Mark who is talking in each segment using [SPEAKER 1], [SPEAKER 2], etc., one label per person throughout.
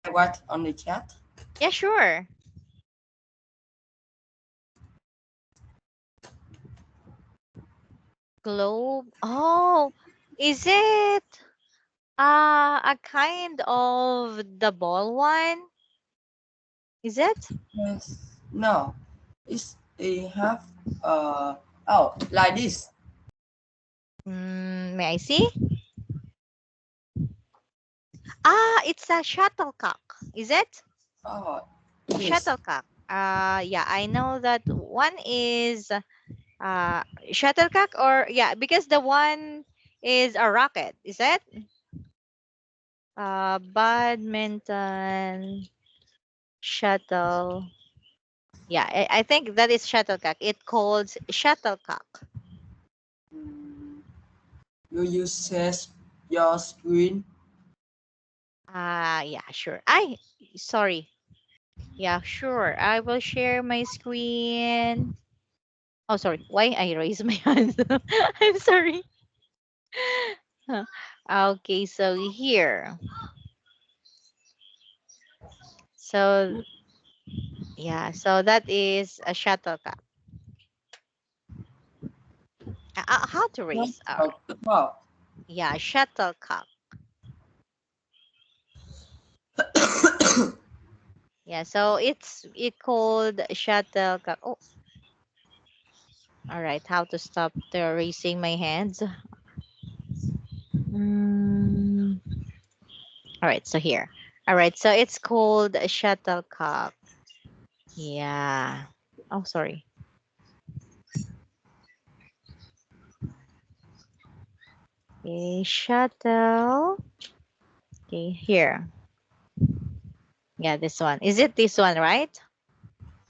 [SPEAKER 1] write on the chat?
[SPEAKER 2] Yeah, sure. Globe. Oh, is it a kind of the ball one? Is it?
[SPEAKER 1] Yes. No. It's a have oh, like this.
[SPEAKER 2] May I see? It's a shuttlecock. Is it?
[SPEAKER 1] Oh, yes.
[SPEAKER 2] Shuttlecock. Yeah, I know that one is shuttlecock, or yeah, because the one is a rocket. Is it? Badminton shuttle. Yeah, I think that is shuttlecock. It calls shuttlecock.
[SPEAKER 1] Mm, you use your screen.
[SPEAKER 2] Yeah, sure. Sorry. Yeah, sure. I will share my screen. Oh, sorry. Why I raise my hand? I'm sorry. Huh. Okay, so here. So yeah, so that is a shuttlecock. How to
[SPEAKER 1] What
[SPEAKER 2] raise?
[SPEAKER 1] about?
[SPEAKER 2] Yeah, shuttlecock. Yeah, so it called shuttlecock. Oh, all right. How to stop the raising my hands? Mm, all right, so here. All right, so it's called a shuttlecock. Yeah. Oh, sorry. Okay, shuttle. Okay, here. Yeah, this one. Is it this one, right?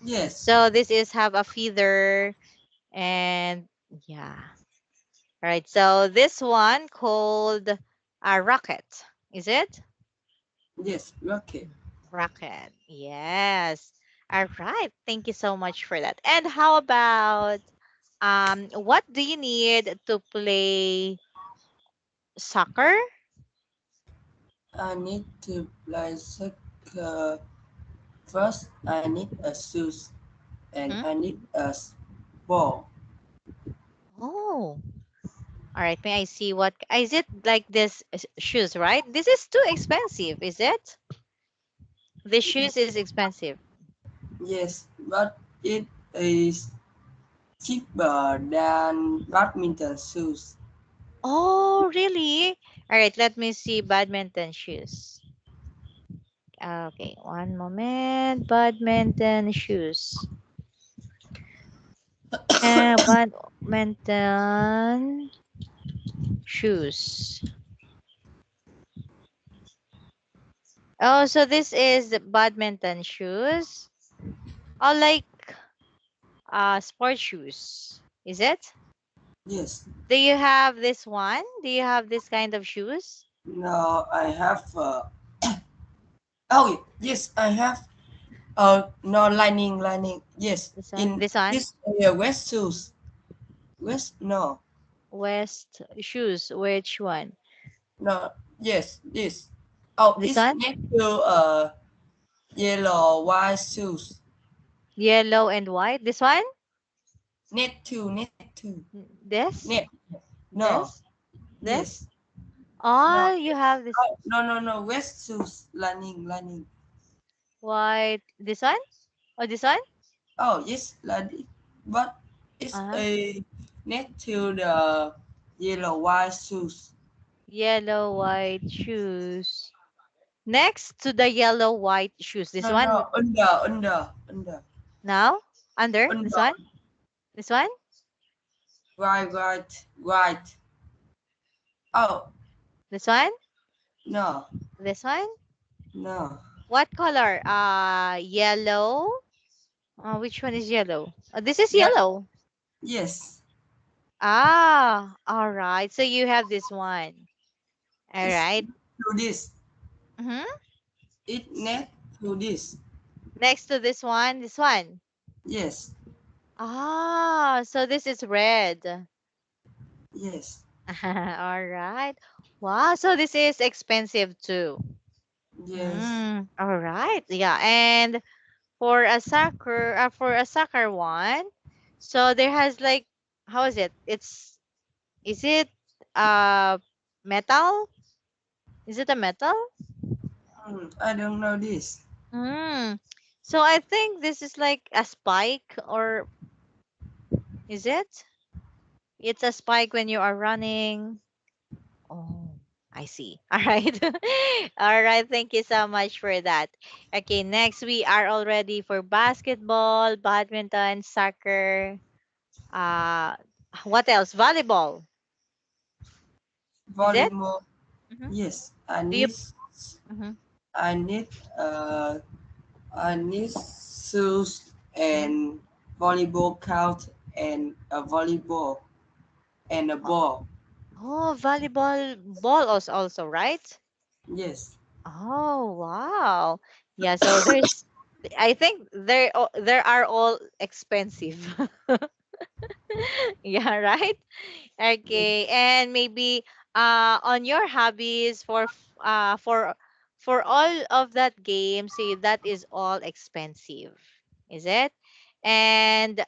[SPEAKER 1] Yes.
[SPEAKER 2] So this is have a feather and yeah. All right. So this one called a rocket. Is it?
[SPEAKER 1] Yes. Okay.
[SPEAKER 2] Rocket. Yes. All right. Thank you so much for that. And how about what do you need to play soccer?
[SPEAKER 1] I need to play soccer. First, I need a shoes and
[SPEAKER 2] Hmm?
[SPEAKER 1] I need a ball.
[SPEAKER 2] Oh. All right. May I see what is it like this shoes, right? This is too expensive, is it? This shoes is expensive.
[SPEAKER 1] Yes, but it is cheaper than badminton shoes.
[SPEAKER 2] Oh, really? All right, let me see badminton shoes. Okay, one moment. Badminton shoes. Badminton shoes. Oh, so this is the badminton shoes. Oh, like sport shoes. Is it?
[SPEAKER 1] Yes.
[SPEAKER 2] Do you have this one? Do you have this kind of shoes?
[SPEAKER 1] Now I have. Oh yes, I have. No lining. Yes,
[SPEAKER 2] This one?
[SPEAKER 1] in
[SPEAKER 2] This one?
[SPEAKER 1] this area, West shoes. West no,
[SPEAKER 2] West shoes. Which one?
[SPEAKER 1] no. Yes, this. Oh,
[SPEAKER 2] This
[SPEAKER 1] it's
[SPEAKER 2] one?
[SPEAKER 1] next to yellow white shoes.
[SPEAKER 2] Yellow and white. This one?
[SPEAKER 1] Net two.
[SPEAKER 2] This?
[SPEAKER 1] Net. No.
[SPEAKER 2] This?
[SPEAKER 1] Yes.
[SPEAKER 2] This?
[SPEAKER 1] No.
[SPEAKER 2] Oh, you have this
[SPEAKER 1] Oh, no. West shoes. Lining.
[SPEAKER 2] white. This one? Oh, this one?
[SPEAKER 1] Oh, yes, lining. But it's
[SPEAKER 2] Uh-huh.
[SPEAKER 1] a next to the yellow white shoes.
[SPEAKER 2] Yellow, white shoes. Next to the yellow, white shoes. This
[SPEAKER 1] No,
[SPEAKER 2] one?
[SPEAKER 1] under.
[SPEAKER 2] Now? Under? This
[SPEAKER 1] Under.
[SPEAKER 2] one? This one?
[SPEAKER 1] Right. Oh,
[SPEAKER 2] This one?
[SPEAKER 1] no,
[SPEAKER 2] This one?
[SPEAKER 1] no.
[SPEAKER 2] What color? Yellow. Which one is yellow? This is
[SPEAKER 1] Yeah,
[SPEAKER 2] yellow.
[SPEAKER 1] yes.
[SPEAKER 2] All right. So you have this one. All
[SPEAKER 1] It's
[SPEAKER 2] right.
[SPEAKER 1] to this.
[SPEAKER 2] Mm-hmm.
[SPEAKER 1] It next to this.
[SPEAKER 2] Next to this one, this one.
[SPEAKER 1] Yes,
[SPEAKER 2] So this is red.
[SPEAKER 1] yes,
[SPEAKER 2] All right. Wow, so this is expensive too.
[SPEAKER 1] Yes.
[SPEAKER 2] All right. Yeah. And for a soccer one, so there has like, how is it? Is it uh metal? Is it a metal?
[SPEAKER 1] I don't know this.
[SPEAKER 2] Mm. So I think this is like a spike, or is it? It's a spike when you are running. Oh, I see. All right. All right. Thank you so much for that. Okay, next we are all ready for basketball, badminton, soccer. Uh, what else? Volleyball. Is it?
[SPEAKER 1] Volleyball.
[SPEAKER 2] Mm-hmm.
[SPEAKER 1] Yes.
[SPEAKER 2] Do you? Mm-hmm.
[SPEAKER 1] I need uh I need shoes and volleyball count and a volleyball and a ball.
[SPEAKER 2] Oh, volleyball ball also, right?
[SPEAKER 1] Yes.
[SPEAKER 2] Oh, wow. Yeah, so I think there are all expensive. Yeah, right? Okay, and maybe on your hobbies for all of that game, say that is all expensive, is it? And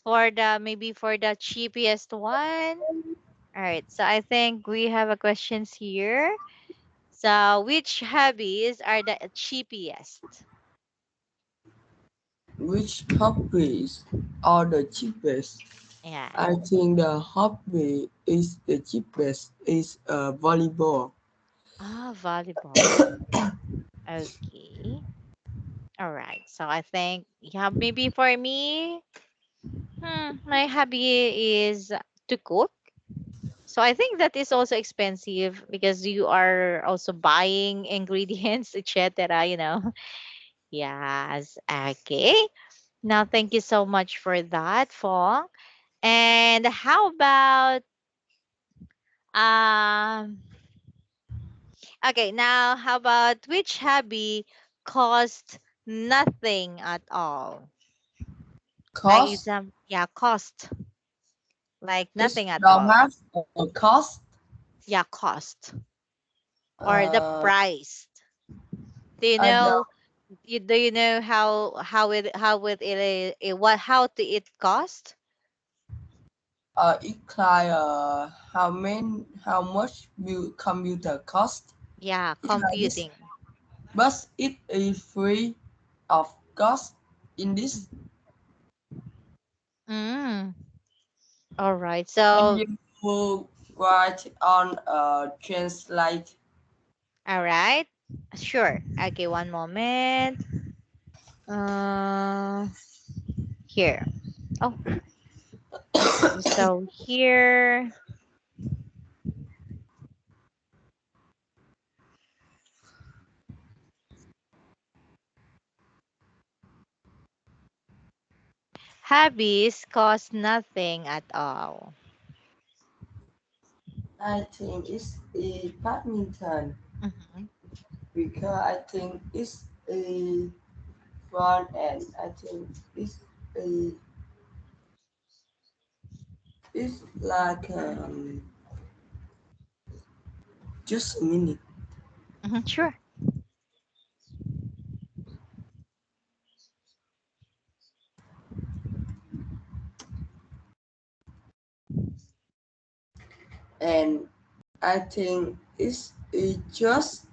[SPEAKER 2] for the maybe for the cheapest one. All right, so I think we have a questions here. So which hobbies are the cheapest?
[SPEAKER 1] Which hobbies are the cheapest?
[SPEAKER 2] Yeah.
[SPEAKER 1] I think the hobby is the cheapest is volleyball.
[SPEAKER 2] Ah, volleyball. Okay. All right. So I think, yeah, maybe for me, my hobby is to cook. So I think that is also expensive because you are also buying ingredients, etc. Yes. Okay. Now, thank you so much for that, Fong. And how about um? Okay, now how about which hobby cost nothing at all? Like
[SPEAKER 1] Cost
[SPEAKER 2] exam, yeah, cost like
[SPEAKER 1] is
[SPEAKER 2] nothing at
[SPEAKER 1] don't
[SPEAKER 2] all.
[SPEAKER 1] have a cost.
[SPEAKER 2] Yeah, cost or the
[SPEAKER 1] Uh,
[SPEAKER 2] price. Do you
[SPEAKER 1] I
[SPEAKER 2] know?
[SPEAKER 1] don't.
[SPEAKER 2] Do you know how to it cost?
[SPEAKER 1] It like how much will computer cost?
[SPEAKER 2] Yeah,
[SPEAKER 1] It's like this,
[SPEAKER 2] computing.
[SPEAKER 1] but it is free of cost in this.
[SPEAKER 2] Mm. All right.
[SPEAKER 1] Can
[SPEAKER 2] So,
[SPEAKER 1] you write on translate?
[SPEAKER 2] all right. Sure. Okay, one moment. Uh, here. Oh, so here, hobbies cost nothing at all.
[SPEAKER 1] I think it's a badminton
[SPEAKER 2] Mhm.
[SPEAKER 1] because I think it's a fun and I think it's a it's like just a minute.
[SPEAKER 2] Mhm, sure.
[SPEAKER 1] And I think it's a just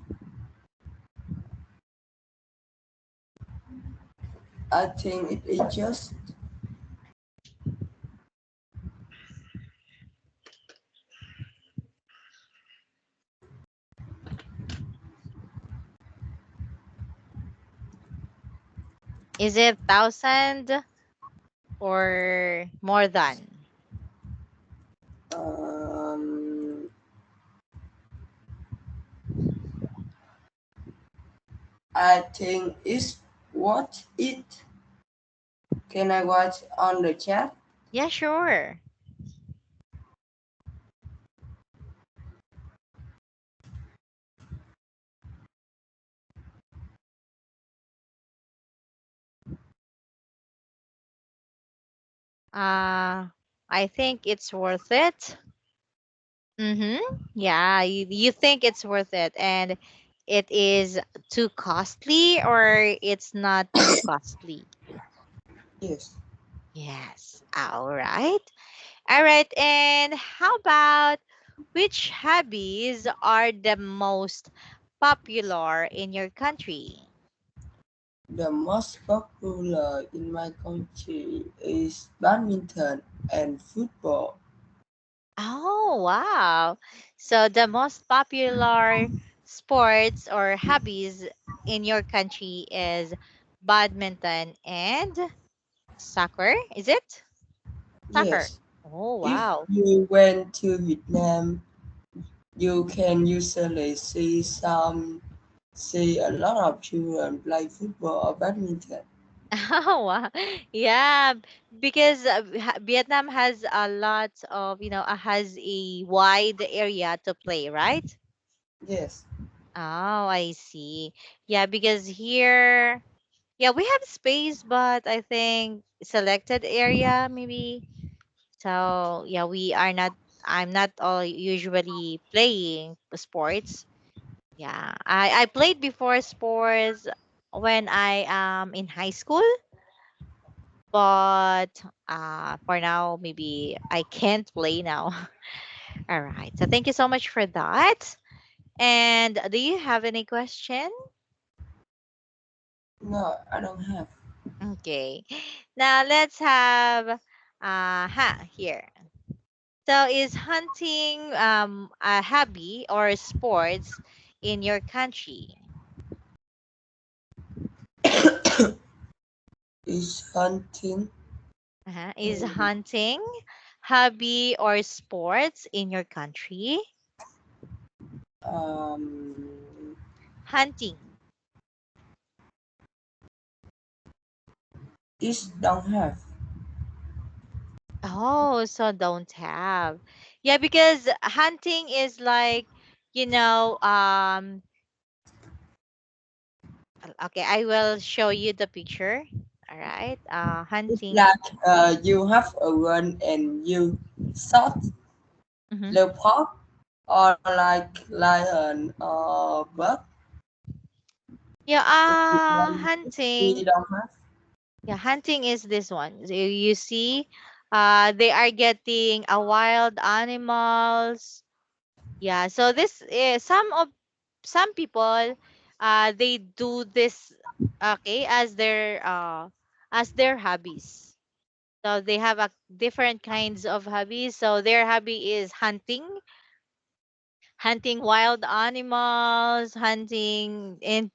[SPEAKER 1] I think it is just
[SPEAKER 2] Is it thousand or more than?
[SPEAKER 1] um I think it's what it can I watch on the chat?
[SPEAKER 2] Yeah, sure. Uh, I think it's worth it. Mm-hmm. Yeah, you think it's worth it. And it is too costly or it's not too costly?
[SPEAKER 1] Yes.
[SPEAKER 2] Yes. All right. All right. And how about which hobbies are the most popular in your country?
[SPEAKER 1] The most popular in my country is badminton and football.
[SPEAKER 2] Oh, wow. So the most popular sports or hobbies in your country is badminton and soccer, is it? Soccer.
[SPEAKER 1] Yes.
[SPEAKER 2] Oh,
[SPEAKER 1] If
[SPEAKER 2] wow.
[SPEAKER 1] you went to Vietnam, you can usually see a lot of children play football or badminton.
[SPEAKER 2] Oh, wow. Yeah, because Vietnam has a lot of, has a wide area to play, right?
[SPEAKER 1] Yes.
[SPEAKER 2] Oh, I see. Yeah, because here, yeah, we have space, but I think selected area maybe. So, yeah, I'm not all usually playing sports. Yeah, I played before sports when I am in high school, but for now maybe I can't play now. All right. So thank you so much for that. And do you have any question?
[SPEAKER 1] No, I don't have.
[SPEAKER 2] Okay. Now let's have here. So is hunting a hobby or sports in your country?
[SPEAKER 1] Is hunting
[SPEAKER 2] Is
[SPEAKER 1] mm,
[SPEAKER 2] hunting hobby or sports in your country?
[SPEAKER 1] um
[SPEAKER 2] Hunting.
[SPEAKER 1] is don't have.
[SPEAKER 2] Oh, so don't have. Yeah, because hunting is like, you know, okay, I will show you the picture. All right.
[SPEAKER 1] It's
[SPEAKER 2] Hunting.
[SPEAKER 1] like you have a gun and you shot
[SPEAKER 2] Hmm.
[SPEAKER 1] leopard or like lion or bird.
[SPEAKER 2] Yeah,
[SPEAKER 1] If you want this, we
[SPEAKER 2] hunting.
[SPEAKER 1] don't have.
[SPEAKER 2] Yeah, hunting is this one. So you see, they are getting a wild animals. Yeah, so this is some people they do this, okay, as their hobbies. So they have a different kinds of hobbies. So their hobby is hunting wild animals, hunting in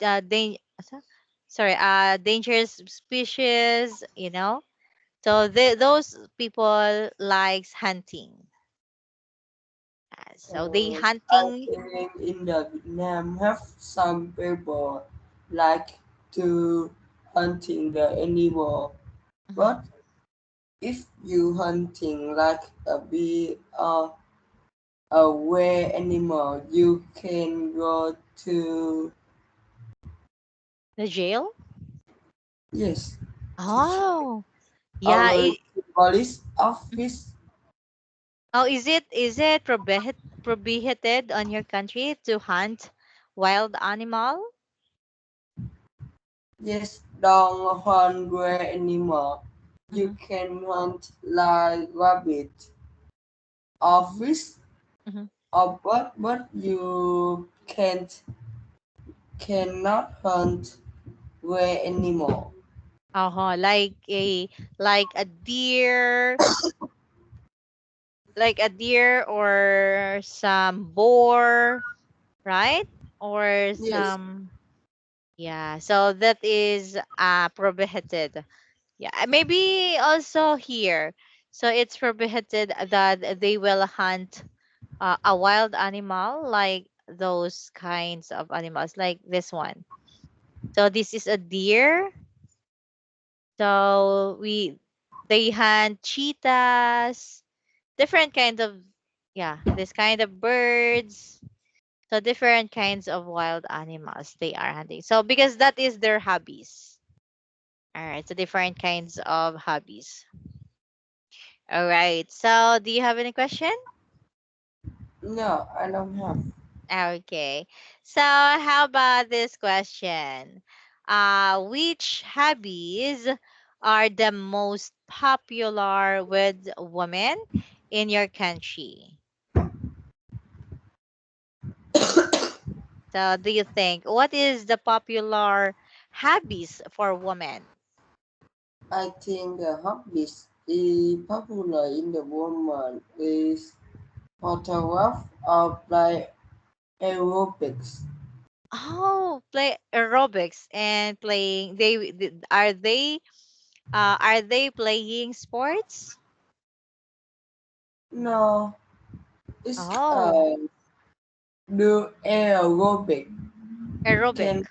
[SPEAKER 2] dangerous species, So those people likes hunting. So they
[SPEAKER 1] I
[SPEAKER 2] hunting.
[SPEAKER 1] think in the Vietnam have some people like to hunting the animal,
[SPEAKER 2] Mhm.
[SPEAKER 1] but if you hunting like a bee or a were animal, you can go to
[SPEAKER 2] The jail.
[SPEAKER 1] yes to
[SPEAKER 2] Oh, yeah.
[SPEAKER 1] our police
[SPEAKER 2] Mhm.
[SPEAKER 1] office.
[SPEAKER 2] Oh, is it prohibited on your country to hunt wild animal?
[SPEAKER 1] Yes, don't hunt were animal. You
[SPEAKER 2] Hmm.
[SPEAKER 1] can hunt like rabbit or fish
[SPEAKER 2] Hmm.
[SPEAKER 1] or bird, but you cannot hunt were animal.
[SPEAKER 2] Like a deer, or some boar, right? Or
[SPEAKER 1] Yes,
[SPEAKER 2] some, yeah. So that is prohibited. Yeah, maybe also here. So it's prohibited that they will hunt a wild animal like those kinds of animals like this one. So this is a deer. So they hunt cheetahs, different kinds of, yeah, this kind of birds. So different kinds of wild animals they are hunting. So because that is their hobbies. All right, so different kinds of hobbies. All right. So do you have any question?
[SPEAKER 1] no, I don't have.
[SPEAKER 2] Okay. So how about this question? Which hobbies are the most popular with women in your country? So do you think what is the popular hobbies for women?
[SPEAKER 1] I think the hobbies is popular in the woman is photograph or play aerobics.
[SPEAKER 2] Oh, play aerobics and playing. Are they playing sports?
[SPEAKER 1] No, it's
[SPEAKER 2] Oh,
[SPEAKER 1] do aerobic.
[SPEAKER 2] aerobic.
[SPEAKER 1] Can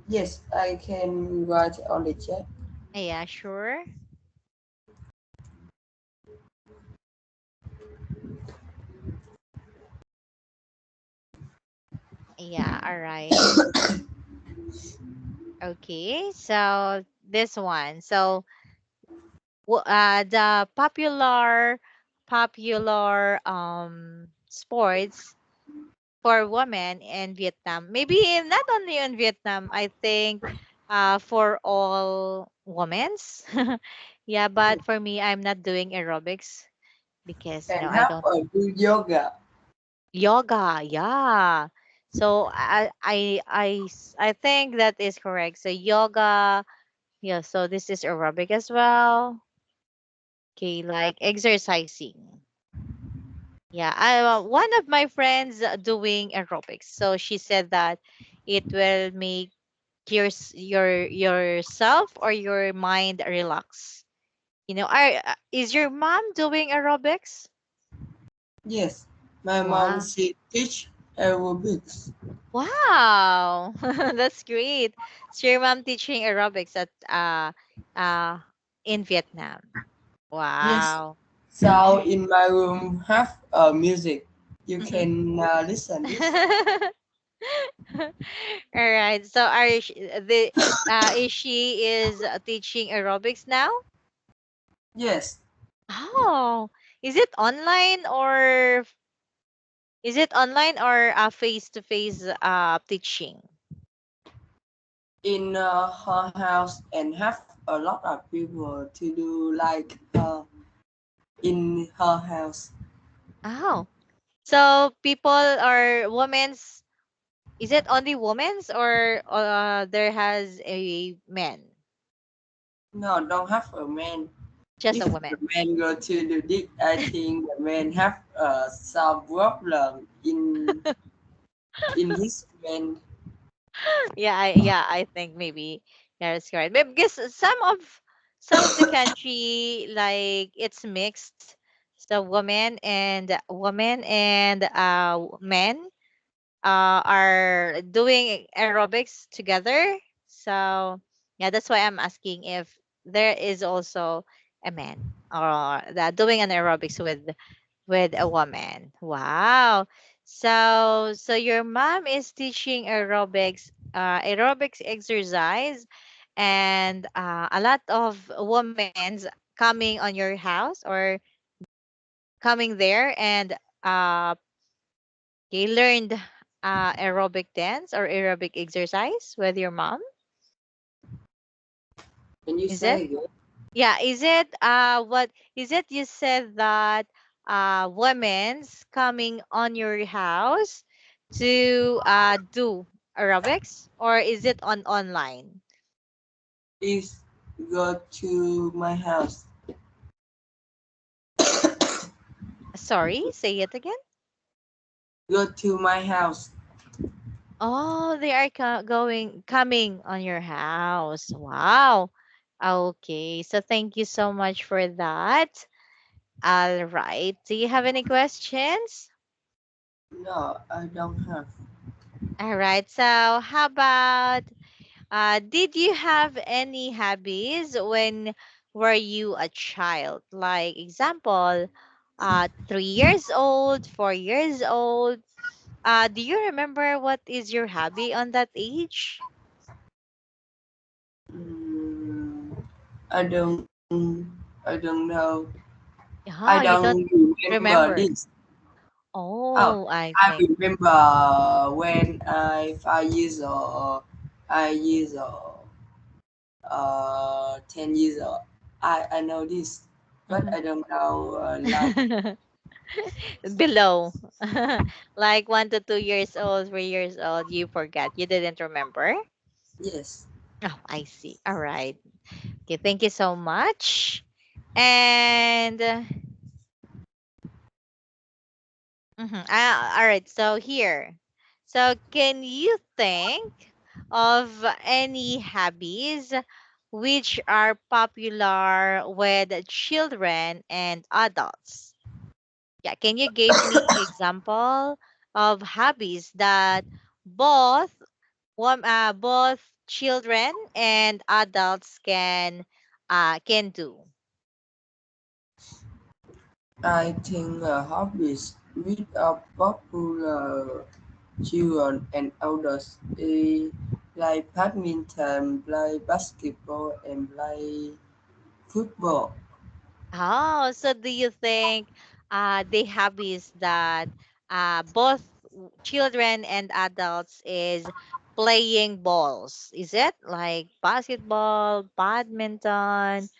[SPEAKER 1] yes, I can write on the chat.
[SPEAKER 2] Yeah, sure. Yeah, all right. Okay, so this one. So the popular sports for women in Vietnam. Maybe not only in Vietnam, I think for all women's. Yeah, but for me I'm not doing aerobics because
[SPEAKER 1] And
[SPEAKER 2] I
[SPEAKER 1] have
[SPEAKER 2] don't
[SPEAKER 1] a do yoga.
[SPEAKER 2] yoga. Yeah. So I think that is correct. So yoga, yeah, so this is aerobic as well. Okay, like exercising. Yeah, one of my friends doing aerobics. So she said that it will make yourself or your mind relax. Is your mom doing aerobics?
[SPEAKER 1] Yes, my mom
[SPEAKER 2] Wow.
[SPEAKER 1] she teach aerobics.
[SPEAKER 2] Wow. That's great. So your mom teaching aerobics at uh in Vietnam.
[SPEAKER 1] Yes.
[SPEAKER 2] Wow.
[SPEAKER 1] So in my room have music. You
[SPEAKER 2] Mhm.
[SPEAKER 1] can listen this.
[SPEAKER 2] All right. So is she is teaching aerobics now?
[SPEAKER 1] Yes.
[SPEAKER 2] Oh, is it online or face to face teaching?
[SPEAKER 1] In her house and have a lot of people to do like in her house.
[SPEAKER 2] Oh, so people are women's. Is it only women's or there has a man,
[SPEAKER 1] No, don't have a man.
[SPEAKER 2] just a
[SPEAKER 1] If
[SPEAKER 2] woman?
[SPEAKER 1] the man go to the dick, I think the man have some problem in his man.
[SPEAKER 2] Yeah, I think maybe that's correct. But because some of the country like it's mixed, so women and men are doing aerobics together. So yeah, that's why I'm asking if there is also a man or that doing an aerobics with a woman. Wow. So your mom is teaching aerobics exercise, and a lot of women's coming on your house or coming there and uh they learned aerobic dance or aerobic exercise with your mom.
[SPEAKER 1] Can you
[SPEAKER 2] Is it?
[SPEAKER 1] say again?
[SPEAKER 2] Yeah, what is it you said that women's coming on your house to do aerobics or is it on online?
[SPEAKER 1] Please go to my house.
[SPEAKER 2] Sorry, say it again.
[SPEAKER 1] Go to my house.
[SPEAKER 2] Oh, they are coming on your house. Wow. Okay, so thank you so much for that. All right. Do you have any questions?
[SPEAKER 1] No, I don't have.
[SPEAKER 2] All right. So, how about did you have any hobbies when were you a child? Like example, 3 years old, 4 years old. Do you remember what is your hobby on that age?
[SPEAKER 1] Mm, I don't. I don't know. I
[SPEAKER 2] Oh, you
[SPEAKER 1] don't
[SPEAKER 2] don't
[SPEAKER 1] remember
[SPEAKER 2] remember.
[SPEAKER 1] this. Oh,
[SPEAKER 2] Oh, I
[SPEAKER 1] I
[SPEAKER 2] think.
[SPEAKER 1] remember when I 5 years old, I years old, 10 years old. I know this, but
[SPEAKER 2] Mhm.
[SPEAKER 1] I don't know like
[SPEAKER 2] Below. Like 1 to 2 years old, 3 years old, you forgot. You didn't remember?
[SPEAKER 1] yes.
[SPEAKER 2] Oh, I see. All right. Okay, thank you so much. And all right, so here. So can you think of any hobbies which are popular with children and adults? Yeah, can you give me example of hobbies that both both children and adults can do?
[SPEAKER 1] I think hobbies with a popular children and elders like badminton, play basketball, and play football.
[SPEAKER 2] Oh, so do you think the hobbies that both children and adults is playing balls? Is it like basketball, badminton,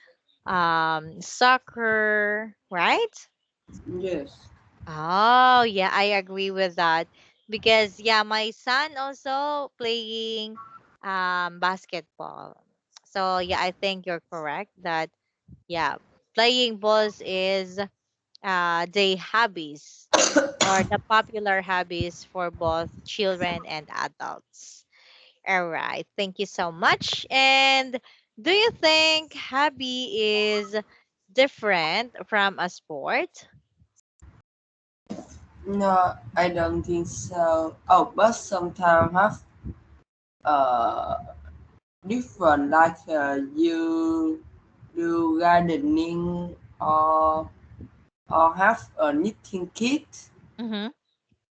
[SPEAKER 2] soccer, right?
[SPEAKER 1] Yes.
[SPEAKER 2] Oh, yeah, I agree with that because yeah, my son also playing basketball. So yeah, I think you're correct that yeah, playing balls is the hobbies or the popular hobbies for both children and adults. All right, thank you so much. And do you think hobby is different from a sport?
[SPEAKER 1] No, I don't think so. Oh, but sometimes have uh different like you do gardening or have a knitting kit.
[SPEAKER 2] Mm-hmm.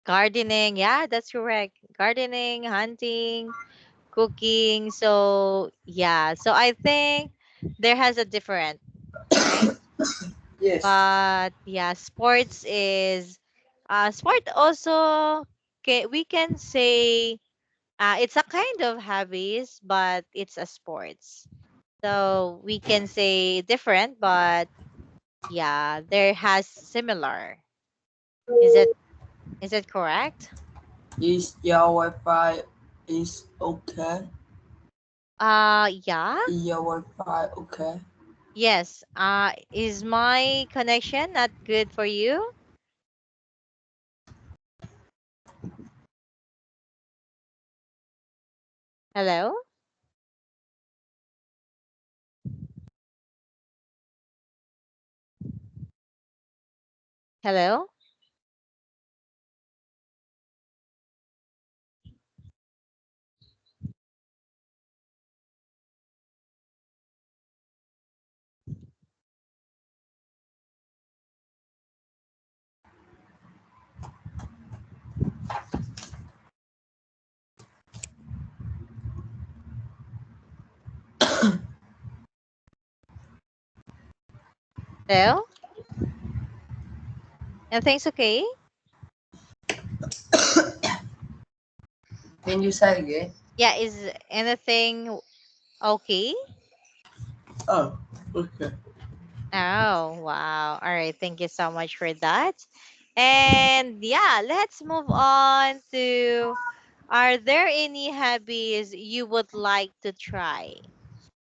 [SPEAKER 2] Gardening, yeah, that's correct. Gardening, hunting, cooking. So yeah, so I think there has a different, right?
[SPEAKER 1] Yes.
[SPEAKER 2] But yeah, sports is sport also we can say it's a kind of hobbies, but it's a sports. So we can say different, but yeah, there has similar. Is it correct?
[SPEAKER 1] Is your Wi-Fi is okay?
[SPEAKER 2] Yeah.
[SPEAKER 1] Is your Wi-Fi okay?
[SPEAKER 2] Yes. Is my connection not good for you? Hello? Hello? Hello? Everything's okay?
[SPEAKER 1] Can you say again?
[SPEAKER 2] Yeah, is anything okay?
[SPEAKER 1] Oh, okay.
[SPEAKER 2] Oh, wow. All right. Thank you so much for that. And yeah, let's move on to are there any hobbies you would like to try?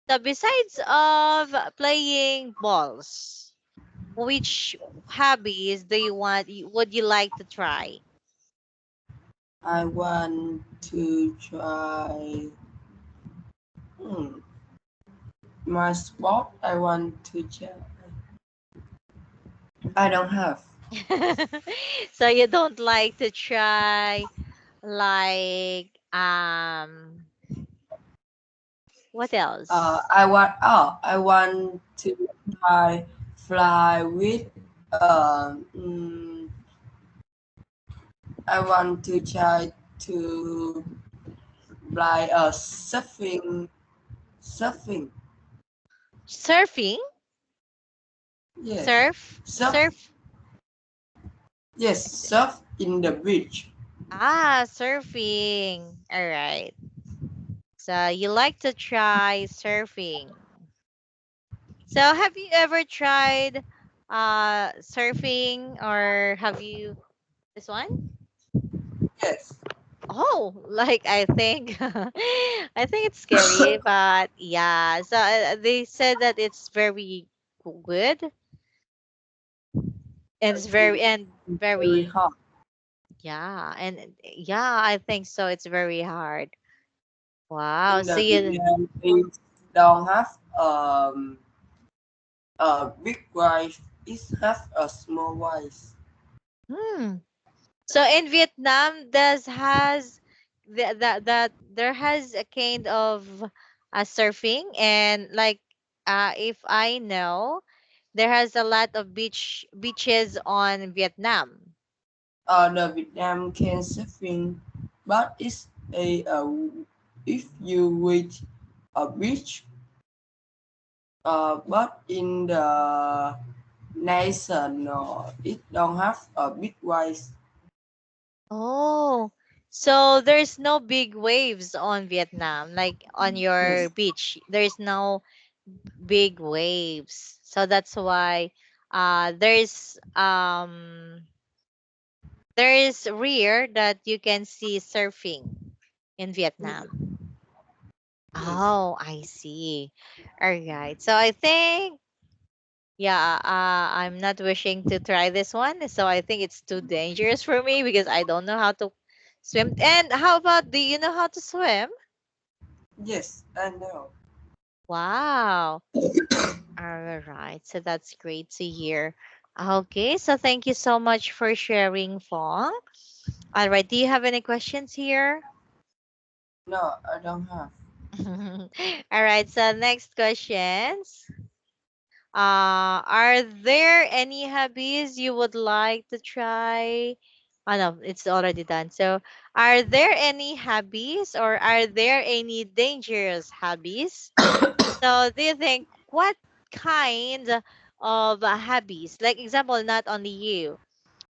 [SPEAKER 2] So besides of playing balls, which hobbies do you would you like to try?
[SPEAKER 1] I want to try hmm, my sport. I want to try. I don't have.
[SPEAKER 2] So you don't like to try like what else?
[SPEAKER 1] I want to try fly with I want to try to fly surfing.
[SPEAKER 2] Surfing?
[SPEAKER 1] Yes,
[SPEAKER 2] Surf?
[SPEAKER 1] surf.
[SPEAKER 2] Surf?
[SPEAKER 1] Yes, surf in the beach.
[SPEAKER 2] Ah, surfing. All right. So you like to try surfing. So have you ever tried surfing, or have you this one?
[SPEAKER 1] Yes.
[SPEAKER 2] Oh, like I think I think it's scary, but yeah. So they said that it's very good, and
[SPEAKER 1] I
[SPEAKER 2] it's
[SPEAKER 1] think it's very
[SPEAKER 2] very,
[SPEAKER 1] hot.
[SPEAKER 2] yeah, and yeah, I think so. It's very hard. Wow.
[SPEAKER 1] In
[SPEAKER 2] So
[SPEAKER 1] the
[SPEAKER 2] you
[SPEAKER 1] Vietnam, it don't have a big wife. It have a small wife.
[SPEAKER 2] hmm. So in Vietnam, does has that there has a kind of surfing, and like if I know, there has a lot of beaches on Vietnam.
[SPEAKER 1] The Vietnam can surfing, but it's if you with a beach, but in the nation, no, it don't have a big wife.
[SPEAKER 2] Oh, so there's no big waves on Vietnam, like on
[SPEAKER 1] Yes,
[SPEAKER 2] your beach. There's no big waves. So that's why there is rare that you can see surfing in Vietnam.
[SPEAKER 1] yes,
[SPEAKER 2] Oh, I see. All right. So I think, yeah, I'm not wishing to try this one. So I think it's too dangerous for me because I don't know how to swim. And how about, do you know how to swim?
[SPEAKER 1] yes, I know.
[SPEAKER 2] Wow. All right. So that's great to hear. Okay. So thank you so much for sharing, Fong. All right. Do you have any questions here?
[SPEAKER 1] No, I don't have.
[SPEAKER 2] All right. So next questions. Are there any hobbies you would like to try? Oh no, it's already done. So, are there any hobbies, or are there any dangerous hobbies? So, do you think what kind of hobbies, like example, not only you,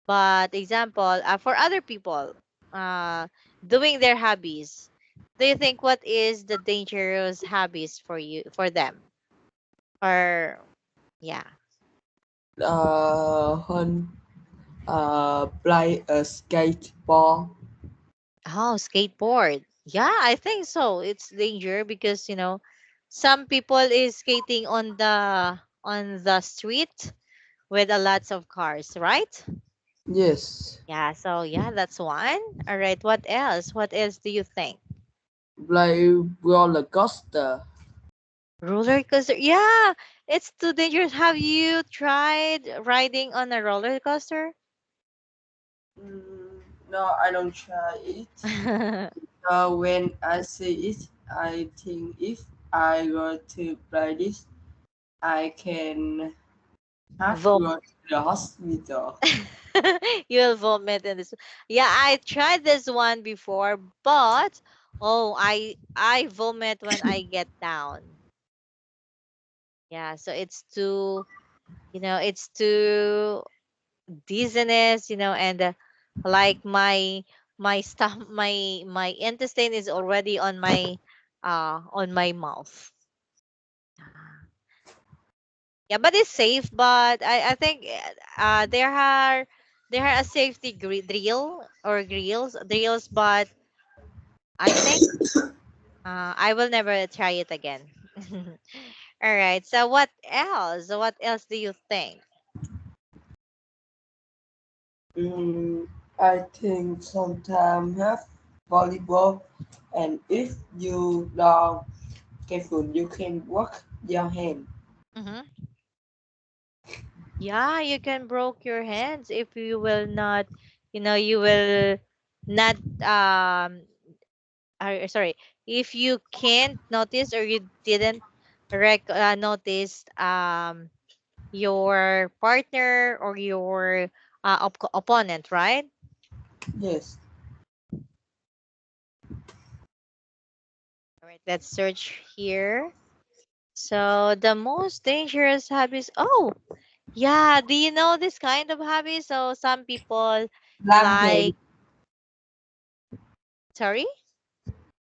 [SPEAKER 2] but example for other people, uh, doing their hobbies? Do you think what is the dangerous hobbies for you, for them, or yeah?
[SPEAKER 1] Hun play a skateboard.
[SPEAKER 2] Oh, skateboard. Yeah, I think so. It's danger because, some people is skating on the street with a lots of cars, right?
[SPEAKER 1] Yes,
[SPEAKER 2] Yeah, so yeah, that's one. All right, what else? What else do you think?
[SPEAKER 1] play roller coaster.
[SPEAKER 2] Roller coaster. Yeah, it's too dangerous. Have you tried riding on a roller coaster?
[SPEAKER 1] No, I don't try it. When I see it, I think if I go to play this, I can have
[SPEAKER 2] Vom
[SPEAKER 1] go to the hospital.
[SPEAKER 2] You'll vomit in this. Yeah, I tried this one before, but oh, I vomit when I get down. Yeah, so it's too dizziness, and like my stuff, my intestine is already on my mouth. Yeah, but it's safe. But I think there are a safety drills, but I think I will never try it again. All right. So what else? What else do you think?
[SPEAKER 1] Mm, I think sometimes have volleyball, and if you don't careful, you can work your hand.
[SPEAKER 2] Hmm. Yeah, you can broke your hands if you will not, you will not sorry, if you can't notice, or you didn't notice your partner or your opponent, right?
[SPEAKER 1] Yes.
[SPEAKER 2] All right, let's search here. So the most dangerous habits. Oh, Yeah, do you know this kind of hobby? So some people
[SPEAKER 1] Lamping.
[SPEAKER 2] like, sorry?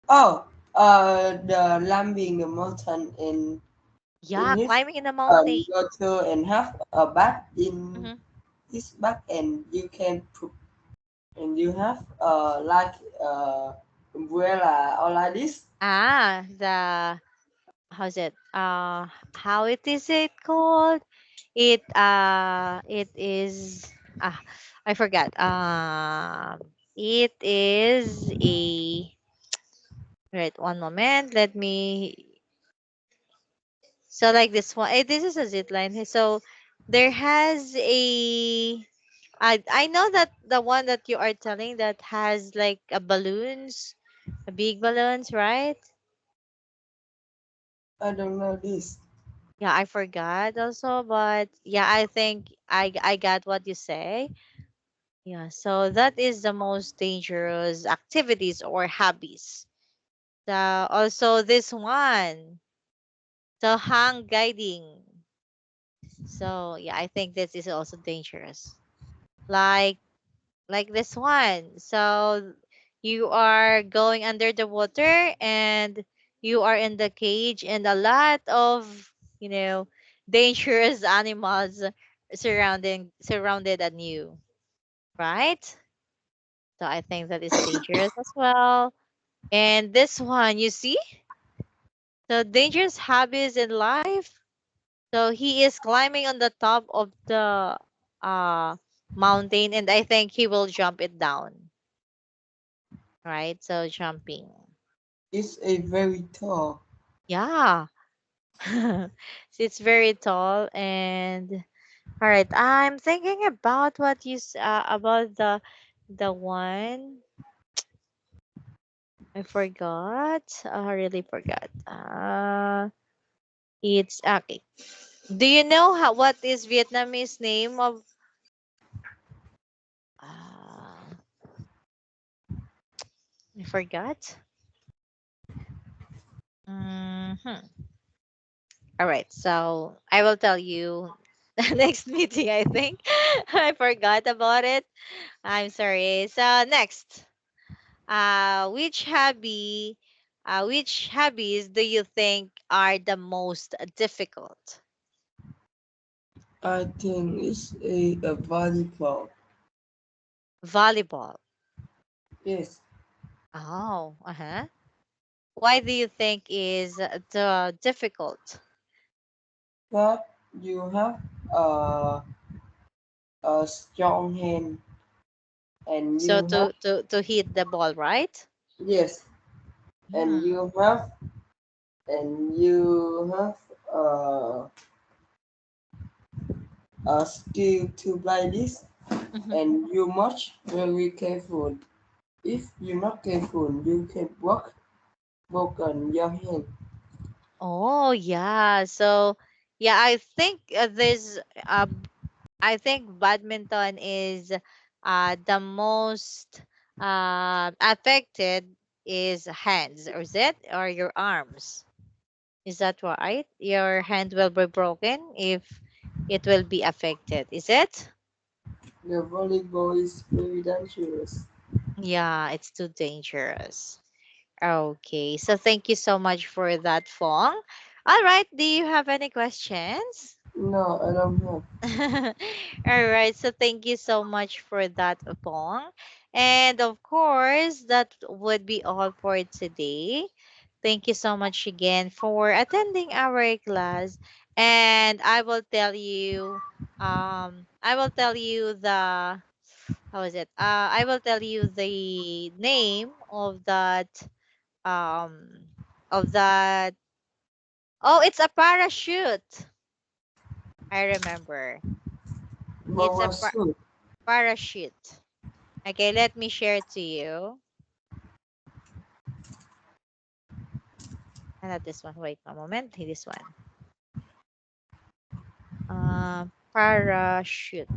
[SPEAKER 1] Oh, the climbing the mountain in
[SPEAKER 2] Yeah,
[SPEAKER 1] his
[SPEAKER 2] climbing in the mountain.
[SPEAKER 1] go to and have a bath in
[SPEAKER 2] Hmm.
[SPEAKER 1] his bath and you can put and you have like umbrella or like this.
[SPEAKER 2] The how's it? How it is it called? It is I forgot. It is a right. One moment. Let me. So like this one. This is a zip line. So there has a. I know that the one that you are telling that has like a balloons, a big balloons, right?
[SPEAKER 1] I don't know this.
[SPEAKER 2] Yeah, I forgot also, but yeah, I think I got what you say. Yeah, so that is the most dangerous activities or hobbies. So also this one, the hang gliding. So yeah, I think this is also dangerous. Like like this one. So you are going under the water and you are in the cage and a lot of, you know, dangerous animals surrounded on you, right? So I think that is dangerous as well. And this one, you see, the dangerous habits in life. So he is climbing on the top of the uh mountain and I think he will jump it down, right? So jumping.
[SPEAKER 1] It's a very tall.
[SPEAKER 2] Yeah. It's very tall and all right, I'm thinking about what about the one I forgot. I really forgot. It's okay. Do you know what is Vietnamese name of uh I forgot. Hmm. All right, so I will tell you next meeting, I think. I forgot about it. I'm sorry. So next, which which hobbies do you think are the most difficult?
[SPEAKER 1] I think it's a volleyball.
[SPEAKER 2] Volleyball.
[SPEAKER 1] Yes,
[SPEAKER 2] Oh, uh-huh. Why do you think is the difficult?
[SPEAKER 1] but you have uh, a strong hand and
[SPEAKER 2] So
[SPEAKER 1] you have
[SPEAKER 2] to hit the ball, right?
[SPEAKER 1] yes and
[SPEAKER 2] Hmm.
[SPEAKER 1] you have uh, a skill to play this
[SPEAKER 2] Mhm.
[SPEAKER 1] and you must very careful. If you're not careful, you can broken your hand.
[SPEAKER 2] Oh yeah. So yeah, I think I think badminton is the most affected is hands, or is it? Or your arms. Is that right? Your hand will be broken if it will be affected. Is it?
[SPEAKER 1] The volleyball is very dangerous.
[SPEAKER 2] Yeah, it's too dangerous. Okay. So thank you so much for that, Fong. All right. Do you have any questions?
[SPEAKER 1] No, I don't have.
[SPEAKER 2] All right. So thank you so much for that, Pong. And of course, that would be all for today. Thank you so much again for attending our class. And I will tell you the, how is it? I will tell you the name um, of that. Oh, it's a parachute. I remember.
[SPEAKER 1] What
[SPEAKER 2] It's a
[SPEAKER 1] was food?
[SPEAKER 2] parachute. Okay, let me share it to you. Not this one. Wait a moment. This one. Parachute.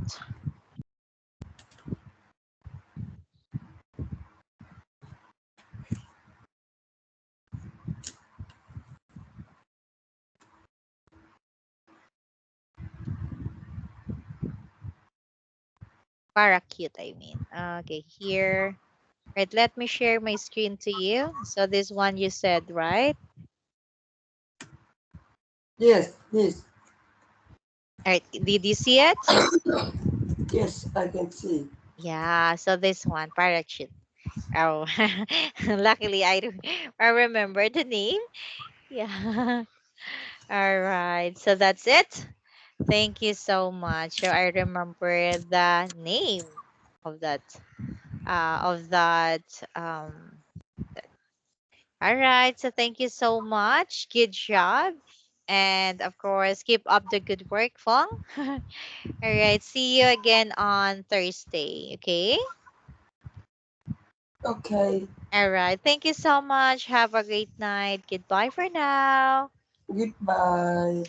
[SPEAKER 2] Parakeet, I mean. Okay, here. Right, let me share my screen to you. So this one you said, right?
[SPEAKER 1] Yes, yes,
[SPEAKER 2] All right, did you see it?
[SPEAKER 1] yes, I can see.
[SPEAKER 2] Yeah, so this one, parakeet. Oh, luckily I remember the name. Yeah. All right, so that's it. Thank you so much. So I remember the name of that of that all right, so thank you so much. Good job. And of course, keep up the good work, Fong. All right, see you again on Thursday, okay?
[SPEAKER 1] Okay,
[SPEAKER 2] All right, thank you so much. Have a great night. Goodbye for now.
[SPEAKER 1] goodbye.